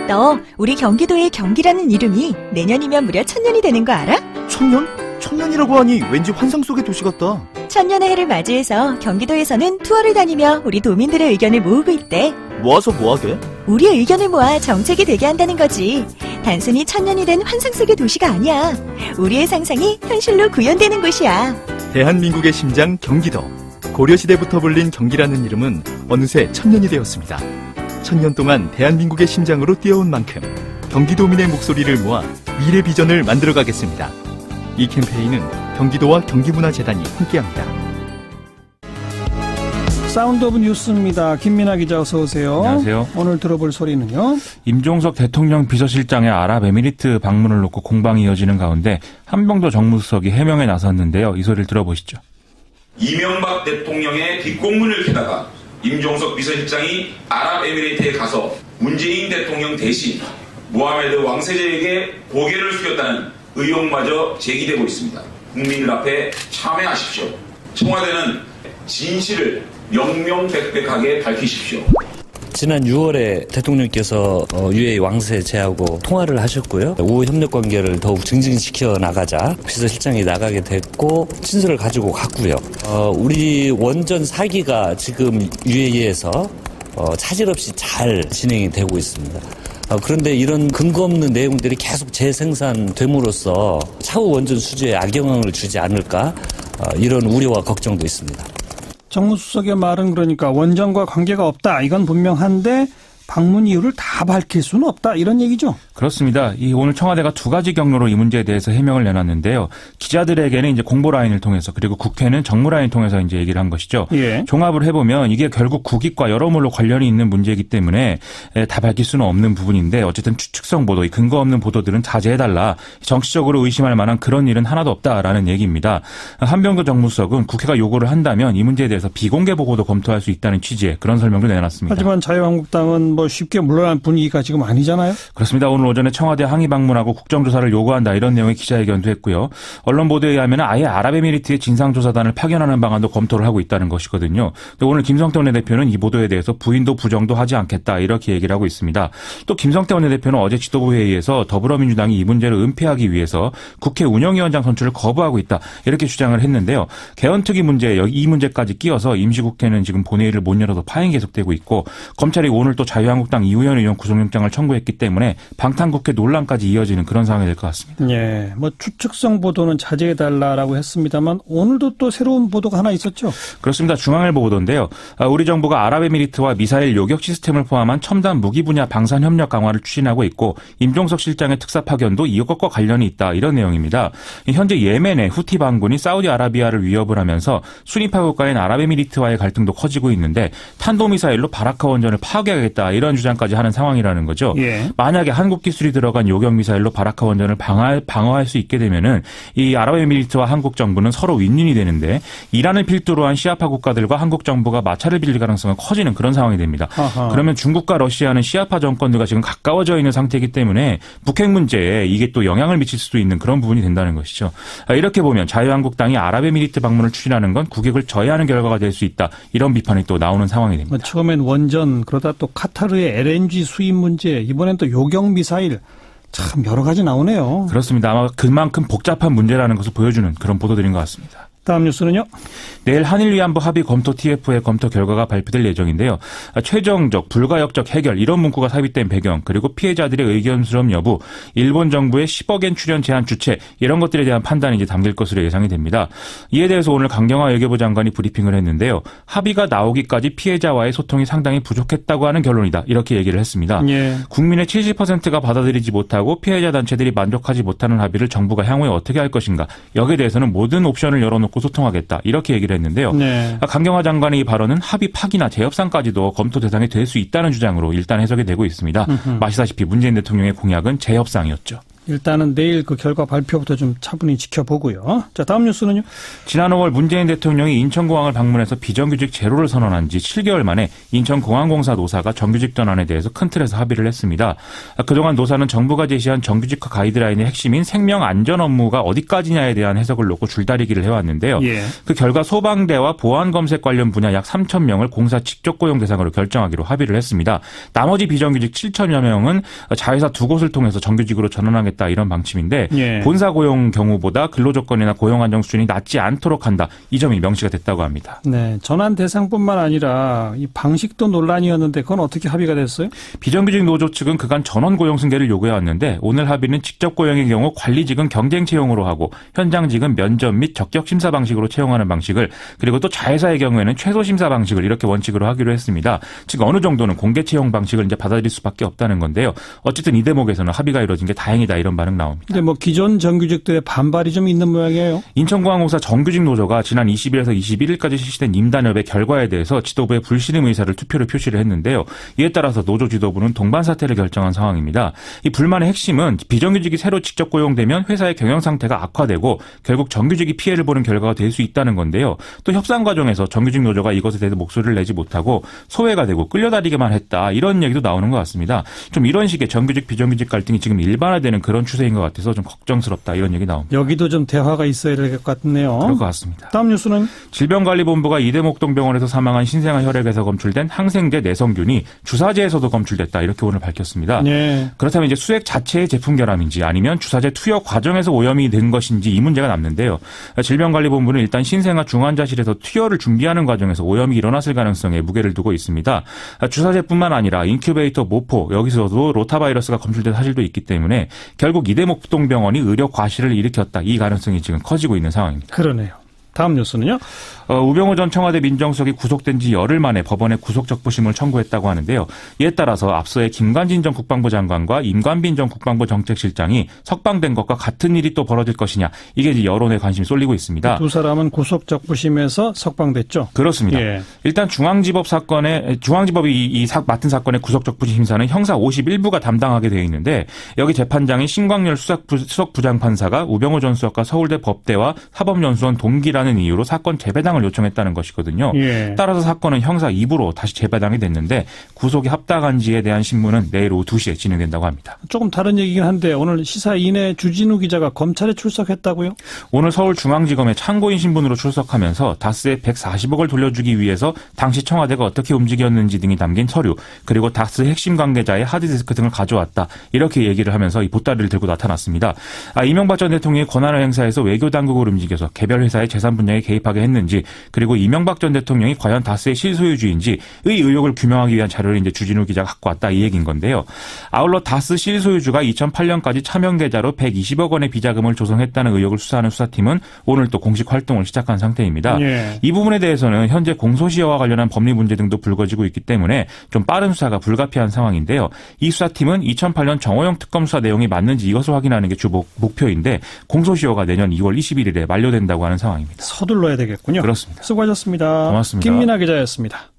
너 우리 경기도의 경기라는 이름이 내년이면 무려 1000년이 되는 거 알아? 1000년? 1000년이라고 하니 왠지 환상 속의 도시 같다. 1000년의 해를 맞이해서 경기도에서는 투어를 다니며 우리 도민들의 의견을 모으고 있대. 모아서 뭐하게? 우리의 의견을 모아 정책이 되게 한다는 거지. 단순히 1000년이 된 환상 속의 도시가 아니야. 우리의 상상이 현실로 구현되는 곳이야. 대한민국의 심장 경기도. 고려시대부터 불린 경기라는 이름은 어느새 1000년이 되었습니다. 1000년 동안 대한민국의 심장으로 뛰어온 만큼 경기도민의 목소리를 모아 미래 비전을 만들어가겠습니다. 이 캠페인은 경기도와 경기문화재단이 함께합니다. 사운드 오브 뉴스입니다. 김민아 기자 어서 오세요. 안녕하세요. 오늘 들어볼 소리는요. 임종석 대통령 비서실장의 아랍에미리트 방문을 놓고 공방이 이어지는 가운데 한병도 정무수석이 해명에 나섰는데요. 이 소리를 들어보시죠. 이명박 대통령의 뒷공문을 캐다가 임종석 비서실장이 아랍에미리트에 가서 문재인 대통령 대신 모하메드 왕세자에게 고개를 숙였다는 의혹마저 제기되고 있습니다. 국민들 앞에 참회하십시오. 청와대는 진실을 명명백백하게 밝히십시오. 지난 6월에 대통령께서 UAE 왕세자하고 통화를 하셨고요. 우호 협력 관계를 더욱 증진시켜 나가자 비서실장이 나가게 됐고 친서를 가지고 갔고요. 우리 원전 4기가 지금 UAE에서 차질 없이 잘 진행이 되고 있습니다. 그런데 이런 근거 없는 내용들이 계속 재생산됨으로써 차후 원전 수주에 악영향을 주지 않을까 이런 우려와 걱정도 있습니다. 정무수석의 말은 그러니까 원전과 관계가 없다. 이건 분명한데 방문 이유를 다 밝힐 수는 없다. 이런 얘기죠. 그렇습니다. 오늘 청와대가 두 가지 경로로 이 문제에 대해서 해명을 내놨는데요. 기자들에게는 이제 공보 라인을 통해서 그리고 국회는 정무 라인을 통해서 이제 얘기를 한 것이죠. 예. 종합을 해보면 이게 결국 국익과 여러모로 관련이 있는 문제이기 때문에 다 밝힐 수는 없는 부분인데 어쨌든 추측성 보도, 근거 없는 보도들은 자제해달라. 정치적으로 의심할 만한 그런 일은 하나도 없다라는 얘기입니다. 한병도 정무수석은 국회가 요구를 한다면 이 문제에 대해서 비공개 보고도 검토할 수 있다는 취지의 그런 설명도 내놨습니다. 하지만 자유한국당은 쉽게 물러날 분위기가 지금 아니잖아요. 그렇습니다. 오늘 오전에 청와대 항의 방문하고 국정조사를 요구한다 이런 내용의 기자회견도 했고요. 언론 보도에 의하면 아예 아랍에미리트의 진상조사단을 파견하는 방안도 검토를 하고 있다는 것이거든요. 근데 오늘 김성태 원내대표는 이 보도에 대해서 부인도 부정도 하지 않겠다 이렇게 얘기를 하고 있습니다. 또 김성태 원내대표는 어제 지도부 회의에서 더불어민주당이 이 문제를 은폐하기 위해서 국회 운영위원장 선출을 거부하고 있다 이렇게 주장을 했는데요. 개헌특위 문제 이 문제까지 끼어서 임시국회는 지금 본회의를 못 열어도 파행이 계속되고 있고 검찰이 오늘 또 자유한국당 이우현 의원 구속영장을 청구했기 때문에 방탄국회 논란까지 이어지는 그런 상황이 될 것 같습니다. 예, 추측성 보도는 자제해달라라고 했습니다만 오늘도 또 새로운 보도가 하나 있었죠? 그렇습니다. 중앙일보 보도인데요. 우리 정부가 아랍에미리트와 미사일 요격 시스템을 포함한 첨단 무기 분야 방산 협력 강화를 추진하고 있고 임종석 실장의 특사 파견도 이것과 관련이 있다 이런 내용입니다. 현재 예멘의 후티 반군이 사우디아라비아를 위협을 하면서 순위파 국가인 아랍에미리트와의 갈등도 커지고 있는데 탄도미사일로 바라카 원전을 파괴하겠다 이런 주장까지 하는 상황이라는 거죠. 예. 만약에 한국 기술이 들어간 요격 미사일로 바라카 원전을 방어할 수 있게 되면은 이 아랍에미리트와 한국 정부는 서로 윈윈이 되는데 이란을 필두로 한 시아파 국가들과 한국 정부가 마찰을 빚을 가능성은 커지는 그런 상황이 됩니다. 아하. 그러면 중국과 러시아는 시아파 정권들과 지금 가까워져 있는 상태이기 때문에 북핵 문제에 이게 또 영향을 미칠 수도 있는 그런 부분이 된다는 것이죠. 이렇게 보면 자유한국당이 아랍에미리트 방문을 추진하는 건 국익을 저해하는 결과가 될 수 있다. 이런 비판이 또 나오는 상황이 됩니다. 처음엔 원전 그러다 또 카타르의 LNG 수입 문제 이번엔 또 요격 미사일 참 여러 가지 나오네요. 그렇습니다. 아마 그만큼 복잡한 문제라는 것을 보여주는 그런 보도들인 것 같습니다. 다음 뉴스는요. 내일 한일 위안부 합의 검토 TF의 검토 결과가 발표될 예정인데요. 최종적, 불가역적 해결 이런 문구가 삽입된 배경 그리고 피해자들의 의견 수렴 여부, 일본 정부의 10억엔 출연 제한 주체 이런 것들에 대한 판단이 이제 담길 것으로 예상이 됩니다. 이에 대해서 오늘 강경화 외교부 장관이 브리핑을 했는데요. 합의가 나오기까지 피해자와의 소통이 상당히 부족했다고 하는 결론이다. 이렇게 얘기를 했습니다. 예. 국민의 70%가 받아들이지 못하고 피해자 단체들이 만족하지 못하는 합의를 정부가 향후에 어떻게 할 것인가. 여기에 대해서는 모든 옵션을 열어놓고 소통하겠다. 이렇게 얘기를 했는데요. 네. 강경화 장관의 이 발언은 합의 파기나 재협상까지도 검토 대상이 될 수 있다는 주장으로 일단 해석이 되고 있습니다. 아시다시피 문재인 대통령의 공약은 재협상이었죠. 일단은 내일 그 결과 발표부터 좀 차분히 지켜보고요. 자, 다음 뉴스는요. 지난 5월 문재인 대통령이 인천공항을 방문해서 비정규직 제로를 선언한 지 7개월 만에 인천공항공사 노사가 정규직 전환에 대해서 큰 틀에서 합의를 했습니다. 그동안 노사는 정부가 제시한 정규직화 가이드라인의 핵심인 생명 안전 업무가 어디까지냐에 대한 해석을 놓고 줄다리기를 해왔는데요. 예. 그 결과 소방대와 보안검색 관련 분야 약 3,000명을 공사 직접 고용 대상으로 결정하기로 합의를 했습니다. 나머지 비정규직 7,000여 명은 자회사 두 곳을 통해서 정규직으로 전환하겠다 이런 방침인데 예. 본사 고용 경우보다 근로조건이나 고용 안정 수준이 낮지 않도록 한다. 이 점이 명시가 됐다고 합니다. 네, 전환 대상뿐만 아니라 이 방식도 논란이었는데 그건 어떻게 합의가 됐어요? 비정규직 노조 측은 그간 전원 고용 승계를 요구해왔는데 오늘 합의는 직접 고용의 경우 관리직은 경쟁 채용으로 하고 현장직은 면접 및 적격 심사 방식으로 채용하는 방식을 그리고 또 자회사의 경우에는 최소 심사 방식을 이렇게 원칙으로 하기로 했습니다. 즉 어느 정도는 공개 채용 방식을 이제 받아들일 수밖에 없다는 건데요. 어쨌든 이 대목에서는 합의가 이루어진 게 다행이다 이런 반응 나옵니다. 근데 뭐 기존 정규직들의 반발이 좀 있는 모양이에요. 인천공항공사 정규직 노조가 지난 20일에서 21일까지 실시된 임단협의 결과에 대해서 지도부의 불신임 의사를 투표로 표시를 했는데요. 이에 따라서 노조 지도부는 동반 사퇴를 결정한 상황입니다. 이 불만의 핵심은 비정규직이 새로 직접 고용되면 회사의 경영 상태가 악화되고 결국 정규직이 피해를 보는 결과가 될 수 있다는 건데요. 또 협상 과정에서 정규직 노조가 이것에 대해서 목소리를 내지 못하고 소외가 되고 끌려다니기만 했다. 이런 얘기도 나오는 것 같습니다. 좀 이런 식의 정규직 비정규직 갈등이 지금 일반화되는 그런 추세인 것 같아서 좀 걱정스럽다 이런 얘기 나옵니다. 여기도 좀 대화가 있어야 될 것 같네요. 그럴 것 같습니다. 다음 뉴스는 질병관리본부가 이대목동병원에서 사망한 신생아 혈액에서 검출된 항생제 내성균이 주사제에서도 검출됐다 이렇게 오늘 밝혔습니다. 네. 그렇다면 이제 수액 자체의 제품 결함인지 아니면 주사제 투여 과정에서 오염이 된 것인지 이 문제가 남는데요. 질병관리본부는 일단 신생아 중환자실에서 투여를 준비하는 과정에서 오염이 일어났을 가능성에 무게를 두고 있습니다. 주사제뿐만 아니라 인큐베이터 모포 여기서도 로타바이러스가 검출된 사실도 있기 때문에 결국 이대목동병원이 의료 과실을 일으켰다. 이 가능성이 지금 커지고 있는 상황입니다. 그러네요. 다음 뉴스는요. 우병우 전 청와대 민정수석이 구속된 지 열흘 만에 법원에 구속적부심을 청구했다고 하는데요. 이에 따라서 앞서의 김관진 전 국방부 장관과 임관빈 전 국방부 정책실장이 석방된 것과 같은 일이 또 벌어질 것이냐. 이게 이제 여론에 관심이 쏠리고 있습니다. 두 사람은 구속적부심에서 석방됐죠. 그렇습니다. 예. 일단 중앙지법이 맡은 사건의 구속적부심 심사는 형사 51부가 담당하게 되어 있는데 여기 재판장인 신광열 수석부장판사가 우병우 전 수석과 서울대 법대와 사법연수원 동기라는 이유로 사건 재배당을 요청했다는 것이거든요. 예. 따라서 사건은 형사 2부로 다시 재배당이 됐는데 구속이 합당한지에 대한 신문은 내일 오후 2시에 진행된다고 합니다. 조금 다른 얘기긴 한데 오늘 시사인의 주진우 기자가 검찰에 출석했다고요? 오늘 서울중앙지검에 참고인 신분으로 출석하면서 다스에 140억을 돌려주기 위해서 당시 청와대가 어떻게 움직였는지 등이 담긴 서류 그리고 다스 핵심 관계자의 하드디스크 등을 가져왔다. 이렇게 얘기를 하면서 이 보따리를 들고 나타났습니다. 이명박 전 대통령이 권한을 행사해서 외교당국을 움직여서 개별 회사의 재산 분야에 개입하게 했는지 그리고 이명박 전 대통령이 과연 다스의 실소유주인지의 의혹을 규명하기 위한 자료를 이제 주진우 기자가 갖고 왔다 이 얘기인 건데요. 아울러 다스 실소유주가 2008년까지 차명 계좌로 120억 원의 비자금을 조성했다는 의혹을 수사하는 수사팀은 오늘 또 공식 활동을 시작한 상태입니다. 예. 이 부분에 대해서는 현재 공소시효와 관련한 법리 문제 등도 불거지고 있기 때문에 좀 빠른 수사가 불가피한 상황인데요. 이 수사팀은 2008년 정호영 특검 수사 내용이 맞는지 이것을 확인하는 게 주 목표인데 공소시효가 내년 2월 21일에 만료된다고 하는 상황입니다. 서둘러야 되겠군요. 그렇습니다. 수고하셨습니다. 고맙습니다. 김민아 기자였습니다.